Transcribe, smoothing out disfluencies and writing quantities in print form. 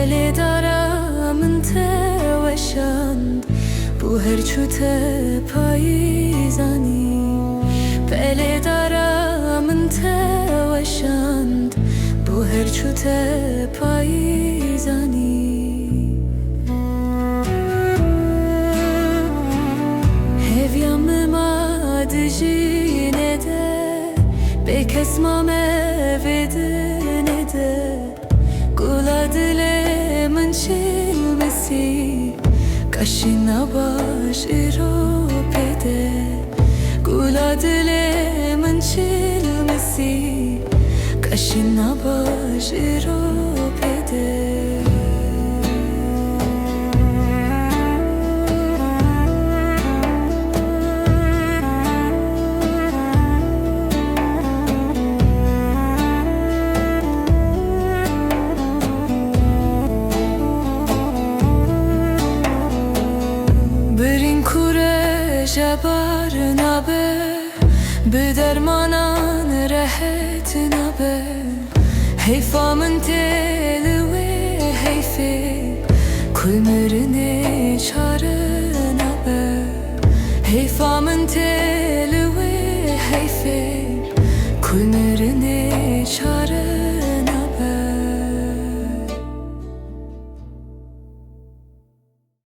پل دارم توشند بو هر چوته پاییزانی پل دارم توشند بو هر چوته پاییزانی هیویم ما دجینه ده به کس ما مودنه ده گولا دلمن çilmesi kaşına baş ero pede gula dilimin çilmesi kaşına baş ero pede جبار نبه به درمانان رهت نبه حیفا من تلوی حیفه کل مرن